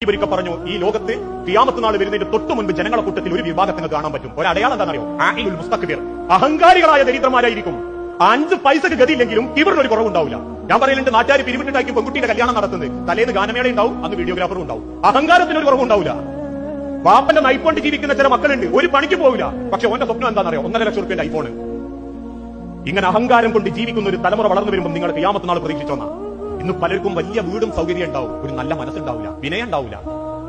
ഇവരൊക്കെ പറഞ്ഞു, ഈ ലോകത്ത് ഖിയാമത്ത് നാൾ വരുന്നതിന്റെ തൊട്ടു മുൻപ് ജനങ്ങളെ കൂട്ടത്തിൽ ഒരു വിഭാഗത്തിന് കാണാൻ പറ്റും. ഒരു അടയാളം എന്താണെന്നറിയോ? ആഇലുൽ മുസ്തക്ബിർ, അഹങ്കാരികളായ ദരിദ്രന്മാരായിരിക്കും. 5 പൈസക്ക് ഗതിയില്ലെങ്കിലും ഇവരുടെ ഒരു കുറവുണ്ടാവില്ല. ഞാൻ പറയുന്നുണ്ട്, നാട്ടുകാർ പിരിവിട്ടുണ്ടാക്കി പെൺകുട്ടിയുടെ കല്യാണം നടത്തുന്നത്, തലേന്ന് ഗാനമേള ഉണ്ടാവും, അന്ന് വീഡിയോഗ്രാഫറും ഉണ്ടാവും. അഹങ്കാരത്തിന് ഒരു കുറവുണ്ടാവില്ല. വാപ്പന്റെ നൈഫോണ്ട് ജീവിക്കുന്ന ചില മക്കളുണ്ട്, ഒരു പണിക്ക് പോവില്ല. പക്ഷെ ഓന്റെ സ്വപ്നം എന്താണെന്നറിയോ? 1.5 ലക്ഷം റുപ്യന്റെ ഐഫോണ്. ഇങ്ങനെ അഹങ്കാരം കൊണ്ട് ജീവിക്കുന്ന ഒരു തലമുറ വളർന്നു വരുമ്പോൾ നിങ്ങൾ ഖിയാമത്ത് നാൾ പ്രതീക്ഷിച്ചോന്നാ. ഇന്ന് പലർക്കും വലിയ വീടും സൗകര്യം ഉണ്ടാവും, ഒരു നല്ല മനസ്സുണ്ടാവില്ല, വിനയം ഉണ്ടാവില്ല.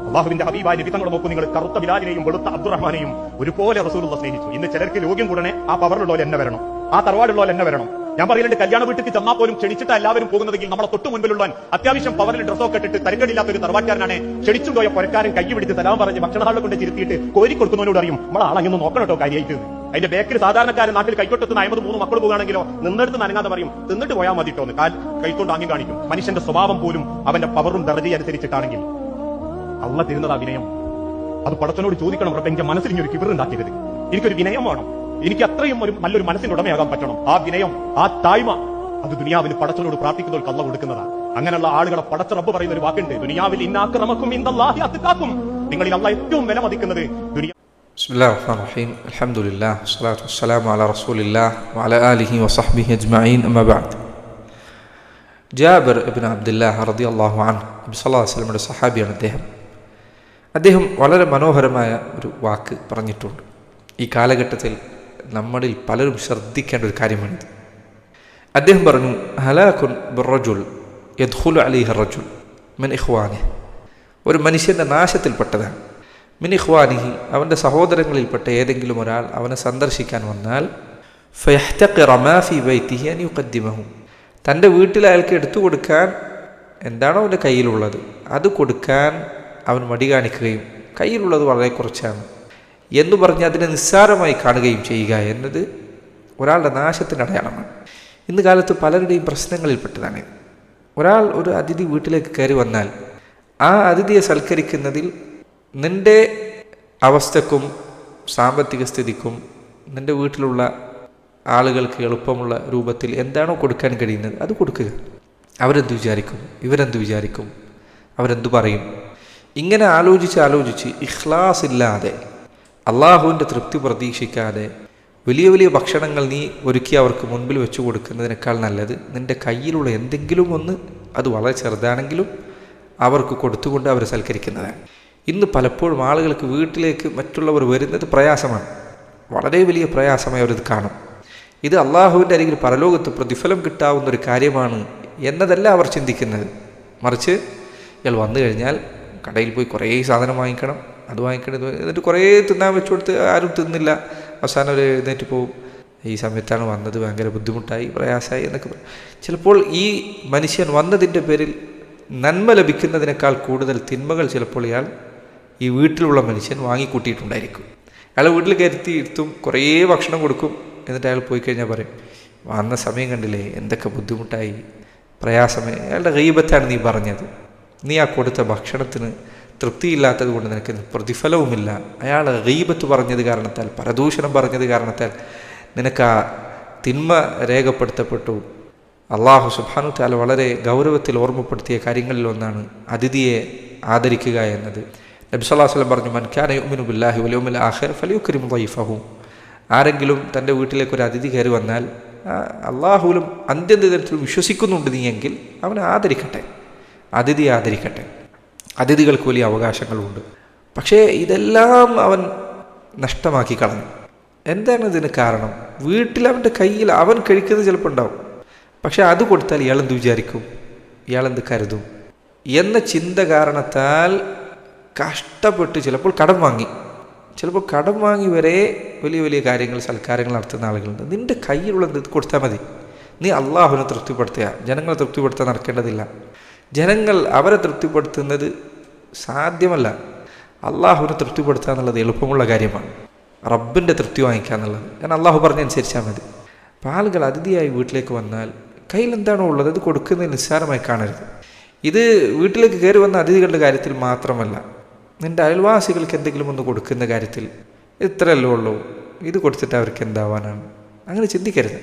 അള്ളാഹുവിന്റെ ഹബീബായ നബി തങ്ങളെ നോക്കൂ നിങ്ങൾ. കറുത്ത ബിലാലിനെയും വെളുത്ത അബ്ദുറഹ്മാനെയും ഒരുപോലെ റസൂലുള്ള സ്നേഹിച്ചു. ഇന്ന് ചിലർക്ക് രോഗ്യം കൂടണേ, ആ പവറിലുള്ളവർ എന്നെ വരണം, ആ തറവാടുള്ളവർ എന്നെ വരണം. ഞാൻ പറയുന്നുണ്ട്, കല്യാണ വീട്ടിൽ ചെന്നാൽ പോലും ക്ഷണിച്ചിട്ട് എല്ലാവരും പോകുന്നതെങ്കിൽ നമ്മളെ തൊട്ട് മുൻപിലുള്ള അത്യാവശ്യം പവറിൽ ഡ്രസ്സൊക്കെ ഇട്ടിട്ട് തരങ്കടില്ലാത്ത ഒരു തറവാട്ടുകാരനാണ് ക്ഷണിച്ചുപോയ പുരക്കാരൻ കൈ പിടിച്ച് സലാം പറഞ്ഞ് ഭക്ഷണഹാളിൽ കൊണ്ട് ചിരുത്തിയിട്ട് കോരി കൊടുക്കുന്നവരോട് അറിയും, നമ്മളെ ആളങ്ങൊന്ന് നോക്കണം കേട്ടോ കാര്യമായിട്ട്. അതിന്റെ ബേക്കിൽ സാധാരണക്കാരൻ നാട്ടിൽ കൈക്കൊട്ടെത്തുന്ന 53 മക്കൾ പോകുകയാണെങ്കിലോ നിന്നെടുത്ത് നനങ്ങാതെ പറയും, തിന്നിട്ട് പോയാൽ മതിട്ടോന്ന് കൈക്കൊണ്ട് ആങ്ങി കാണിക്കും. മനുഷ്യന്റെ സ്വഭാവം പോലും അവന്റെ പവറും ദർജയും അനുസരിച്ചിട്ടാണെങ്കിൽ അള്ളാഹ് തരുന്നത് ആ വിനയം. അത് പടച്ചവനോട് ചോദിക്കണം, റബ്ബേ എന്റെ മനസ്സിൽ ഇനി ഒരു കിബറുണ്ടാക്കരുത്, എനിക്കൊരു വിനയം വേണം, എനിക്ക് അത്രയും ഒരു നല്ലൊരു മനസ്സിന് ഉടമയാകാൻ പറ്റണം. ആ വിനയം, ആ താഴ്മ, അത് ദുനിയാവിൽ പടച്ചവനോട് പ്രാർത്ഥിക്കുന്നവർക്ക് അള്ളാഹ് കൊടുക്കുന്നതാണ്. അങ്ങനെയുള്ള ആളുകളെ പടച്ച റബ്ബ് പറയുന്ന ഒരു വാക്കുണ്ട്, ദുനിയാവിൽ ഇന്നാക്രമക്കും ഇൻദല്ലാഹി അത്ഖാക്കും, നിങ്ങളിൽ അള്ളാഹ് ഏറ്റവും വില മതിക്കുന്നത് ദുനിയ. ബിസ്മില്ലാഹിർ റഹ്മാനിർ റഹീം. അൽഹംദുലില്ലാഹ് വസ്സലാത്തു വസ്സലാമു അലാ റസൂലില്ലാഹ് വഅലാ ആലിഹി വസഹ്ബിഹി അജ്മഈൻ. അമ്മാ ബഅദ്. ജാബിർ ഇബ്നു അബ്ദുല്ലാഹ് റളിയല്ലാഹു അൻഹു നബി സല്ലല്ലാഹു അലൈഹി വസല്ലമയുടെ സഹാബിയാണ് അദ്ദേഹം വളരെ മനോഹരമായ ഒരു വാക്ക് പറഞ്ഞിട്ടുണ്ട്. ഈ കാലഘട്ടത്തിൽ നമ്മളിൽ പലരും ശ്രദ്ധിക്കേണ്ട ഒരു കാര്യമാണിത്. അദ്ദേഹം പറഞ്ഞു, ഹലാകുൻ ബിർറജുൽ യദ്ഖുലു അലൈഹി റജുൽ മിൻ ഇഖ്വാനിഹി, ഒരു മനുഷ്യന്റെ നാശത്തിൽപ്പെട്ടതാണ്. മിൻ ഇഖ്വാനിഹി, അവൻ്റെ സഹോദരങ്ങളിൽപ്പെട്ട ഏതെങ്കിലും ഒരാൾ അവനെ സന്ദർശിക്കാൻ വന്നാൽ, ഫയഹ്തഖിറ മാ ഫീ ബൈതിഹി അൻ യുഖദ്ദിമഹു, തൻ്റെ വീട്ടിൽ അയാൾക്ക് എടുത്തു കൊടുക്കാൻ എന്താണോ അവൻ്റെ കയ്യിലുള്ളത് അത് കൊടുക്കാൻ അവൻ മടി കാണിക്കുകയും കയ്യിലുള്ളത് വളരെ കുറച്ചാണ് എന്ന് പറഞ്ഞ് അതിനെ നിസ്സാരമായി കാണുകയും ചെയ്യുക എന്നത് ഒരാളുടെ നാശത്തിൻ്റെ അടയാളമാണ്. ഇന്ന് കാലത്ത് പലരുടെയും പ്രശ്നങ്ങളിൽപ്പെട്ടതാണ്. ഒരാൾ ഒരു അതിഥി വീട്ടിലേക്ക് കയറി വന്നാൽ ആ അതിഥിയെ സൽക്കരിക്കുന്നതിൽ നിൻ്റെ അവസ്ഥക്കും സാമ്പത്തിക സ്ഥിതിക്കും നിൻ്റെ വീട്ടിലുള്ള ആളുകൾക്ക് എളുപ്പമുള്ള രൂപത്തിൽ എന്താണോ കൊടുക്കാൻ കഴിയുന്നത് അത് കൊടുക്കുക. അവരെന്ത് വിചാരിക്കും, ഇവരെന്ത് വിചാരിക്കും, അവരെന്തു പറയും, ഇങ്ങനെ ആലോചിച്ച് ഇഖ്ലാസ് ഇല്ലാതെ അള്ളാഹുവിൻ്റെ തൃപ്തി പ്രതീക്ഷിക്കാതെ വലിയ വലിയ ഭക്ഷണങ്ങൾ നീ ഒരുക്കി അവർക്ക് മുൻപിൽ വെച്ചു കൊടുക്കുന്നതിനേക്കാൾ നല്ലത് നിൻ്റെ കയ്യിലുള്ള എന്തെങ്കിലും ഒന്ന്, അത് വളരെ ചെറുതാണെങ്കിലും അവർക്ക് കൊടുത്തുകൊണ്ട് അവരെ സൽക്കരിക്കുന്നതാണ്. ഇന്ന് പലപ്പോഴും ആളുകൾക്ക് വീട്ടിലേക്ക് മറ്റുള്ളവർ വരുന്നത് പ്രയാസമാണ്, വളരെ വലിയ പ്രയാസമായി അവരത് കാണും. ഇത് അള്ളാഹുവിൻ്റെ അരികിൽ പരലോകത്ത് പ്രതിഫലം കിട്ടാവുന്ന ഒരു കാര്യമാണ് എന്നതല്ല അവർ ചിന്തിക്കുന്നത്. മറിച്ച് ഇയാൾ വന്നു കഴിഞ്ഞാൽ കടയിൽ പോയി കുറേ സാധനം വാങ്ങിക്കണം, അത് വാങ്ങിക്കണം, എന്നിട്ട് കുറേ തിന്നാൻ വെച്ചു കൊടുത്ത് ആരും തിന്നില്ല, അവസാനം ഒരു എഴുന്നേറ്റ് പോവും. ഈ സമയത്താണ് വന്നത്, ഭയങ്കര ബുദ്ധിമുട്ടായി, പ്രയാസമായി എന്നൊക്കെ പറയും. ചിലപ്പോൾ ഈ മനുഷ്യൻ വന്നതിൻ്റെ പേരിൽ നന്മ ലഭിക്കുന്നതിനേക്കാൾ കൂടുതൽ തിന്മകൾ ചിലപ്പോൾ ഇയാൾ ഈ വീട്ടിലുള്ള മനുഷ്യൻ വാങ്ങിക്കൂട്ടിയിട്ടുണ്ടായിരിക്കും. അയാളെ വീട്ടിൽ കയറ്റി ഇരുത്തും, കുറേ ഭക്ഷണം കൊടുക്കും, എന്നിട്ട് അയാൾ പോയി കഴിഞ്ഞാൽ പറയും, വന്ന സമയം കണ്ടില്ലേ എന്തൊക്കെ ബുദ്ധിമുട്ടായി, പ്രയാസമേ. അയാളുടെ ഗീബത്താണ് നീ പറഞ്ഞത്, നീ ആ കൊടുത്ത ഭക്ഷണത്തിന് തൃപ്തിയില്ലാത്തത് കൊണ്ട് നിനക്ക് പ്രതിഫലവുമില്ല. അയാൾ ഗീബത്ത് പറഞ്ഞത് കാരണത്താൽ, പരദൂഷണം പറഞ്ഞത് കാരണത്താൽ നിനക്ക് ആ തിന്മ രേഖപ്പെടുത്തപ്പെട്ടു. അള്ളാഹു സുബ്ഹാനഹു തആല വളരെ ഗൗരവത്തിൽ ഓർമ്മപ്പെടുത്തിയ കാര്യങ്ങളിൽ ഒന്നാണ് അതിഥിയെ ആദരിക്കുക എന്നത്. നബി സല്ലല്ലാഹു അലൈഹി വസല്ലം പറഞ്ഞു, മൻ കാന യുഅ്മിനു ബില്ലാഹി വൽ യൗമിൽ ആഖിർ ഫലിയുക്രിം ദൈഫഹു, ആരെങ്കിലും തൻ്റെ വീട്ടിലേക്ക് ഒരു അതിഥി കയറി വന്നാൽ അള്ളാഹുവിലും അന്ത്യദിനത്തിലും വിശ്വസിക്കുന്നുണ്ട് നീയെങ്കിൽ അവനെ ആദരിക്കട്ടെ, അതിഥിയെ ആദരിക്കട്ടെ. അതിഥികൾക്ക് വലിയ അവകാശങ്ങളുണ്ട്. പക്ഷേ ഇതെല്ലാം അവൻ നഷ്ടമാക്കി കളഞ്ഞു. എന്താണ് ഇതിന് കാരണം? വീട്ടിൽ അവൻ്റെ കയ്യിൽ അവൻ കഴിക്കുന്നത് ചിലപ്പോൾ ഉണ്ടാവും, പക്ഷെ അത് കൊടുത്താൽ ഇയാളെന്ത് വിചാരിക്കും, ഇയാളെന്ത് കരുതും എന്ന ചിന്ത കാരണത്താൽ കഷ്ടപ്പെട്ട് ചിലപ്പോൾ കടം വാങ്ങി വരെ വലിയ വലിയ കാര്യങ്ങൾ, സൽക്കാരങ്ങൾ നടത്തുന്ന ആളുകളുണ്ട്. നിൻ്റെ കയ്യിലുള്ളത് കൊടുത്താൽ മതി. നീ അള്ളാഹുവിനെ തൃപ്തിപ്പെടുത്തുക, ജനങ്ങളെ തൃപ്തിപ്പെടുത്താൻ നടക്കേണ്ടതില്ല. ജനങ്ങൾ അവരെ തൃപ്തിപ്പെടുത്തുന്നത് സാധ്യമല്ല. അള്ളാഹുവിനെ തൃപ്തിപ്പെടുത്തുക എന്നുള്ളത് എളുപ്പമുള്ള കാര്യമാണ്. റബ്ബിൻ്റെ തൃപ്തി വാങ്ങിക്കുക എന്നുള്ളത്, കാരണം അള്ളാഹു പറഞ്ഞനുസരിച്ചാൽ മതി. അപ്പോൾ ആളുകൾ അതിഥിയായി വീട്ടിലേക്ക് വന്നാൽ കയ്യിൽ എന്താണോ ഉള്ളത് അത് കൊടുക്കുന്നത് നിസ്സാരമായി കാണരുത്. ഇത് വീട്ടിലേക്ക് കയറി വന്ന അതിഥികളുടെ കാര്യത്തിൽ മാത്രമല്ല, നിൻ്റെ അയൽവാസികൾക്ക് എന്തെങ്കിലും ഒന്ന് കൊടുക്കുന്ന കാര്യത്തിൽ ഇത്രയല്ലേ ഉള്ളൂ, ഇത് കൊടുത്തിട്ട് അവർക്ക് എന്താവാനാണ്, അങ്ങനെ ചിന്തിക്കരുത്.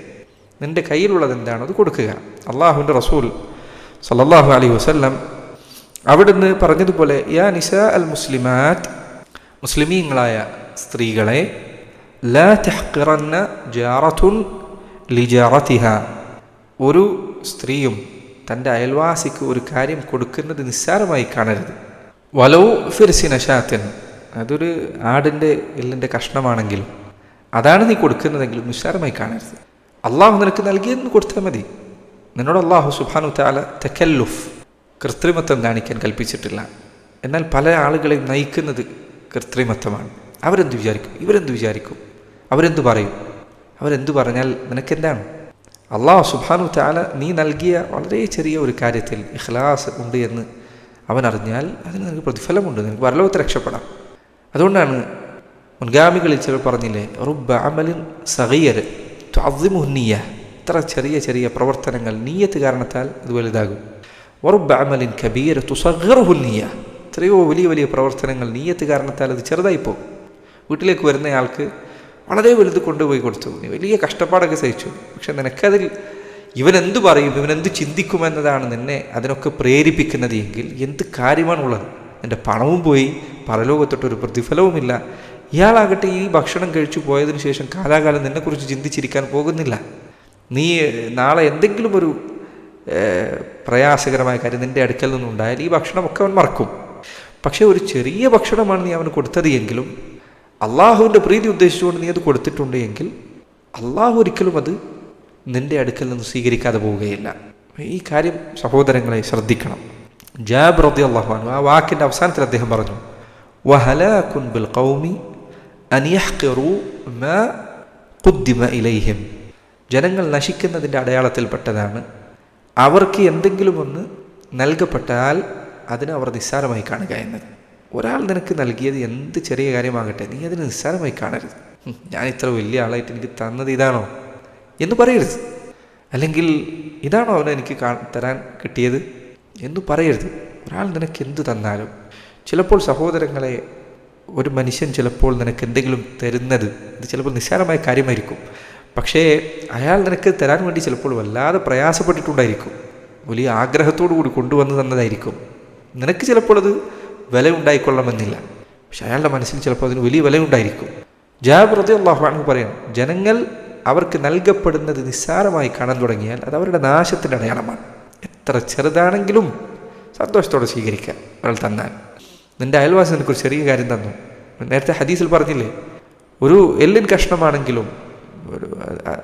നിൻ്റെ കയ്യിലുള്ളത് എന്താണോ അത് കൊടുക്കുക. അള്ളാഹുവിൻ്റെ റസൂൽ സല്ലല്ലാഹു അലൈഹി വസല്ലം അവിടുന്ന് പറഞ്ഞതുപോലെ യാ നിസാ അൽ മുസ്ലിമാത്ത്, മുസ്ലിമീങ്ങളായ സ്ത്രീകളെ, ലാ തഹ്ഖിറന്ന ജാറത്തുൻ ലിജാറത്തിഹ, ഒരു സ്ത്രീയും തൻ്റെ അയൽവാസിക്ക് ഒരു കാര്യം കൊടുക്കുന്നത് നിസ്സാരമായി കാണരുത്. വലൗ ഫിർസി നശാത്തിൻ, അതൊരു ആടിൻ്റെ എല്ലിൻ്റെ കഷ്ണമാണെങ്കിലും അതാണ് നീ കൊടുക്കുന്നതെങ്കിലും നിസ്സാരമായി കാണരുത്. അള്ളാഹു നിനക്ക് നൽകിയെന്ന് കൊടുത്താൽ മതി. നിന്നോട് അള്ളാഹു സുബ്ഹാനഹു തആല തകല്ലുഫ്, കൃത്രിമത്വം കാണിക്കാൻ കൽപ്പിച്ചിട്ടില്ല. എന്നാൽ പല ആളുകളെയും നയിക്കുന്നത് കൃത്രിമത്വമാണ്. അവരെന്ത് വിചാരിക്കും, ഇവരെന്ത് വിചാരിക്കും, അവരെന്ത് പറയും, അവരെന്ത് പറഞ്ഞാൽ നിനക്കെന്താണ്? അള്ളാഹു സുബ്ഹാനഹു തആല നീ നൽകിയ വളരെ ചെറിയ ഒരു കാര്യത്തിൽ ഇഖ്ലാസ് ഉണ്ട് എന്ന് അവൻ അറിഞ്ഞാൽ അതിന് നിനക്ക് പ്രതിഫലമുണ്ട്, നിനക്ക് പരലോകത്ത് രക്ഷപ്പെടാം. അതുകൊണ്ടാണ് മുൻഗാമികളിൽ ചിലർ പറഞ്ഞില്ലേ, റുബ്ബ അമലിൻ സഗീർ തുഅദ്ദിമുഹു നിയ്യ, ഇത്ര ചെറിയ ചെറിയ പ്രവർത്തനങ്ങൾ നീയത്ത് കാരണത്താൽ ഇത് വലുതാകും. വറുബ്ബ അമലിൻ കബീർ തുസഗ്ഗിറുഹു നിയ്യ, എത്രയോ വലിയ വലിയ പ്രവർത്തനങ്ങൾ നീയത്ത് കാരണത്താൽ അത് ചെറുതായി പോകും. വീട്ടിലേക്ക് വരുന്നയാൾക്ക് വളരെ വലുത് കൊണ്ടുപോയി കൊടുത്തു, നീ വലിയ കഷ്ടപ്പാടൊക്കെ സഹിച്ചു, പക്ഷെ നിനക്കതിൽ ഇവനെന്ത് പറയും, ഇവനെന്ത് ചിന്തിക്കുമെന്നതാണ് നിന്നെ അതിനൊക്കെ പ്രേരിപ്പിക്കുന്നത് എങ്കിൽ എന്ത് കാര്യമാണുള്ളത്? എൻ്റെ പണവും പോയി, പരലോകത്തൊട്ടൊരു പ്രതിഫലവുമില്ല. ഇയാളാകട്ടെ ഈ ഭക്ഷണം കഴിച്ചു പോയതിനു ശേഷം കാലാകാലം നിന്നെക്കുറിച്ച് ചിന്തിച്ചിരിക്കാൻ പോകുന്നില്ല. നീ നാളെ എന്തെങ്കിലും ഒരു പ്രയാസകരമായ കാര്യം നിൻ്റെ അടുക്കൽ നിന്നുണ്ടായാൽ ഈ ഭക്ഷണമൊക്കെ അവൻ മറക്കും. പക്ഷേ ഒരു ചെറിയ ഭക്ഷണമാണ് നീ അവന് കൊടുത്തത് എങ്കിലും അള്ളാഹുവിൻ്റെ പ്രീതി ഉദ്ദേശിച്ചുകൊണ്ട് നീ അത് കൊടുത്തിട്ടുണ്ട് എങ്കിൽ അള്ളാഹു ഒരിക്കലും അത് നിൻ്റെ അടുക്കൽ നിന്ന് സ്വീകരിക്കാതെ പോവുകയില്ല. ഈ കാര്യം സഹോദരങ്ങളെ ശ്രദ്ധിക്കണം. ജാബിർ റളിയല്ലാഹു അൻഹു ആ വാക്കിൻ്റെ അവസാനത്തിൽ അദ്ദേഹം പറഞ്ഞു, വഹലാകുൻ ബിൽ ഖൗമി അൻ യഹ്ഖിറു മാ ഖുദ്ദിമ ഇലൈഹിം, ജനങ്ങൾ നശിക്കുന്നതിൻ്റെ അടയാളത്തിൽപ്പെട്ടതാണ് അവർക്ക് എന്തെങ്കിലും ഒന്ന് നൽകപ്പെട്ടാൽ അതിനെ അവർ നിസ്സാരമായി കാണുക എന്നത്. ഒരാൾ നിനക്ക് നൽകിയത് എന്ത് ചെറിയ കാര്യമാകട്ടെ, നീ അതിന് നിസ്സാരമായി കാണരുത്. ഞാൻ ഇത്ര വലിയ ആളായിട്ട് എനിക്ക് തന്നത് ഇതാണോ എന്ന് പറയരുത്. അല്ലെങ്കിൽ ഇതാണോ അവനെ എനിക്ക് തരാൻ കിട്ടിയത് എന്ന് പറയരുത്. ഒരാൾ നിനക്ക് എന്ത് തന്നാലും, ചിലപ്പോൾ സഹോദരങ്ങളെ ഒരു മനുഷ്യൻ ചിലപ്പോൾ നിനക്ക് എന്തെങ്കിലും തരുന്നത് ഇത് ചിലപ്പോൾ നിസ്സാരമായ കാര്യമായിരിക്കും. പക്ഷേ അയാൾ നിനക്ക് തരാൻ വേണ്ടി ചിലപ്പോൾ വല്ലാതെ പ്രയാസപ്പെട്ടിട്ടുണ്ടായിരിക്കും, വലിയ ആഗ്രഹത്തോടു കൂടി കൊണ്ടുവന്ന് തന്നതായിരിക്കും. നിനക്ക് ചിലപ്പോൾ അത് വില ഉണ്ടായിക്കൊള്ളണമെന്നില്ല, പക്ഷെ അയാളുടെ മനസ്സിൽ ചിലപ്പോൾ അതിന് വലിയ വിലയുണ്ടായിരിക്കും. ജാബിർ റളിയല്ലാഹു അൻഹു പറയും, ജനങ്ങൾ അവർക്ക് നൽകപ്പെടുന്നത് നിസ്സാരമായി കാണാൻ തുടങ്ങിയാൽ അത് അവരുടെ നാശത്തിൻ്റെ അടയാളമാണ്. എത്ര ചെറുതാണെങ്കിലും സന്തോഷത്തോടെ സ്വീകരിക്കുക. ഒരാൾ തന്നാൽ, നിൻ്റെ അയൽവാസി നിനക്കൊരു ചെറിയ കാര്യം തന്നു, നേരത്തെ ഹദീസിൽ പറഞ്ഞില്ലേ, ഒരു എല്ലിൻ കഷ്ണമാണെങ്കിലും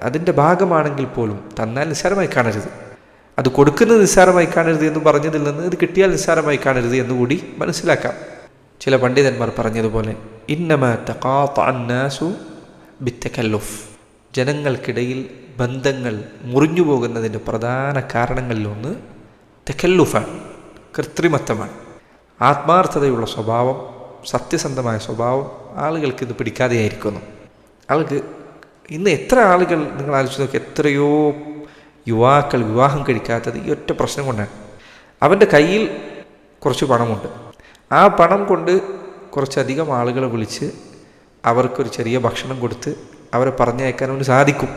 അതിൻ്റെ ഭാഗമാണെങ്കിൽ പോലും തന്നാൽ നിസ്സാരമായി കാണരുത്. അത് കൊടുക്കുന്നത് നിസ്സാരമായി കാണരുത് എന്ന് പറഞ്ഞതിൽ നിന്ന് ഇത് കിട്ടിയാൽ നിസ്സാരമായി കാണരുത് എന്നുകൂടി മനസ്സിലാക്കാം. ചില പണ്ഡിതന്മാർ പറഞ്ഞതുപോലെ ഇന്നമാ തഖാതഅ അന്നാസു ബിത്തകല്ലുഫ്, ജനങ്ങൾക്കിടയിൽ ബന്ധങ്ങൾ മുറിഞ്ഞു പോകുന്നതിൻ്റെ പ്രധാന കാരണങ്ങളിലൊന്ന് തകല്ലുഫാണ്, കൃത്രിമത്വമാണ്. ആത്മാർത്ഥതയുള്ള സ്വഭാവം, സത്യസന്ധമായ സ്വഭാവം ആളുകൾക്ക് ഇത് പിടിക്കാതെയായിരിക്കുന്നു. ആൾക്ക് ഇന്ന് എത്ര ആളുകൾ നിങ്ങൾ ആലോചിച്ച് നോക്കി, എത്രയോ യുവാക്കൾ വിവാഹം കഴിക്കാത്തത് ഈ ഒറ്റ പ്രശ്നം കൊണ്ടാണ്. അവൻ്റെ കയ്യിൽ കുറച്ച് പണമുണ്ട്, ആ പണം കൊണ്ട് കുറച്ചധികം ആളുകളെ വിളിച്ച് അവർക്കൊരു ചെറിയ ഭക്ഷണം കൊടുത്ത് അവരെ പറഞ്ഞയക്കാൻ അവന് സാധിക്കും.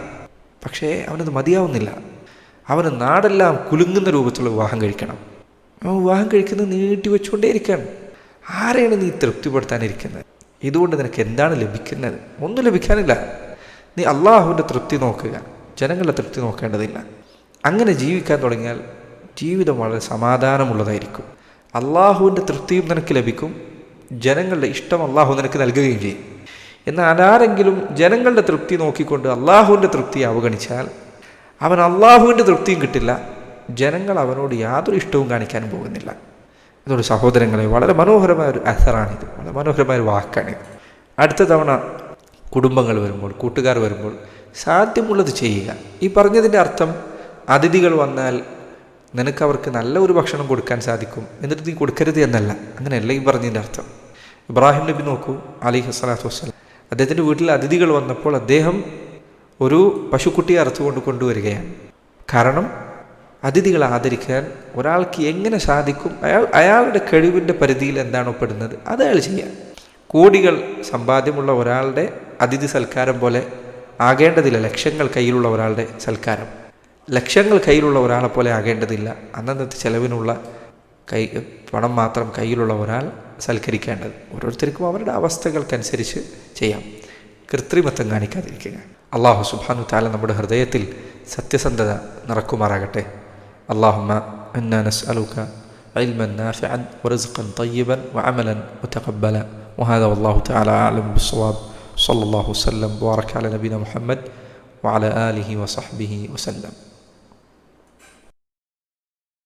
പക്ഷേ അവനത് മതിയാവുന്നില്ല. അവന് നാടെല്ലാം കുലുങ്ങുന്ന രൂപത്തിലുള്ള വിവാഹം കഴിക്കണം. അവൻ വിവാഹം കഴിക്കുന്നത് നീട്ടി വെച്ചുകൊണ്ടേയിരിക്കുകയാണ്. ആരെയാണ് നീ തൃപ്തിപ്പെടുത്താനിരിക്കുന്നത്? ഇതുകൊണ്ട് നിനക്ക് എന്താണ് ലഭിക്കുന്നത്? ഒന്നും ലഭിക്കാനില്ല. നീ അള്ളാഹുവിൻ്റെ തൃപ്തി നോക്കുക, ജനങ്ങളുടെ തൃപ്തി നോക്കേണ്ടതില്ല. അങ്ങനെ ജീവിക്കാൻ തുടങ്ങിയാൽ ജീവിതം വളരെ സമാധാനമുള്ളതായിരിക്കും. അള്ളാഹുവിൻ്റെ തൃപ്തിയും നിനക്ക് ലഭിക്കും, ജനങ്ങളുടെ ഇഷ്ടം അള്ളാഹു നിനക്ക് നൽകുകയും ചെയ്യും. എന്നാൽ ആരെങ്കിലും ജനങ്ങളുടെ തൃപ്തി നോക്കിക്കൊണ്ട് അള്ളാഹുവിൻ്റെ തൃപ്തി അവഗണിച്ചാൽ അവൻ അള്ളാഹുവിൻ്റെ തൃപ്തിയും കിട്ടില്ല, ജനങ്ങൾ അവനോട് യാതൊരു ഇഷ്ടവും കാണിക്കാനും പോകുന്നില്ല. എന്നോട് സഹോദരങ്ങളെ, വളരെ മനോഹരമായ ഒരു അസറാണിത്, വളരെ മനോഹരമായ ഒരു വാക്കാണിത്. അടുത്ത തവണ കുടുംബങ്ങൾ വരുമ്പോൾ, കൂട്ടുകാർ വരുമ്പോൾ സാധ്യമുള്ളത് ചെയ്യുക. ഈ പറഞ്ഞതിൻ്റെ അർത്ഥം അതിഥികൾ വന്നാൽ നിനക്ക് അവർക്ക് നല്ല ഒരു ഭക്ഷണം കൊടുക്കാൻ സാധിക്കും എന്നിട്ട് നീ കൊടുക്കരുത് എന്നല്ല, അങ്ങനെയല്ല ഈ പറഞ്ഞതിൻ്റെ അർത്ഥം. ഇബ്രാഹിം നബി നോക്കൂ അലൈഹി സ്വലാത്തു വസ്സലാം, അദ്ദേഹത്തിൻ്റെ വീട്ടിൽ അതിഥികൾ വന്നപ്പോൾ അദ്ദേഹം ഒരു പശുക്കുട്ടിയെ അറുത്തുകൊണ്ട് കൊണ്ടുവരികയാണ്. കാരണം അതിഥികളെ ആദരിക്കാൻ ഒരാൾക്ക് എങ്ങനെ സാധിക്കും, അയാളുടെ കഴിവിൻ്റെ പരിധിയിൽ എന്താണോ പെടുന്നത് അത് അയാൾ ചെയ്യാം. കോടികൾ സമ്പാദ്യമുള്ള ഒരാളുടെ അതിഥി സൽക്കാരം പോലെ ആകേണ്ടതില്ല ലക്ഷങ്ങൾ കയ്യിലുള്ള ഒരാളുടെ സൽക്കാരം. ലക്ഷങ്ങൾ കയ്യിലുള്ള ഒരാളെ പോലെ ആകേണ്ടതില്ല അന്നത്തെ ചെലവിനുള്ള പണം മാത്രം കയ്യിലുള്ള ഒരാൾ സൽക്കരിക്കേണ്ടത്. ഓരോരുത്തർക്കും അവരുടെ അവസ്ഥകൾക്കനുസരിച്ച് ചെയ്യാം. കൃത്രിമത്വം കാണിക്കാതിരിക്കുക. അള്ളാഹു സുബ്ഹാനഹു വ തആല നമ്മുടെ ഹൃദയത്തിൽ സത്യസന്ധത നിറക്കുമാറാകട്ടെ. അല്ലാഹുമ്മ ഇന്നാ നസ്അലുക ഇൽമൻ നാഫിഅൻ വറിസ്ഖൻ തയ്യിബൻ വഅമലൻ മുതഖബ്ബല. വഹാദാ വല്ലാഹു തആല അഅലം ബിസ്സവാബ്. സ്വല്ലല്ലാഹു വസല്ലം വബാറക അലാ നബിയിനാ മുഹമ്മദ് വഅലാ ആലിഹി വസഹ്ബിഹി വസല്ലം.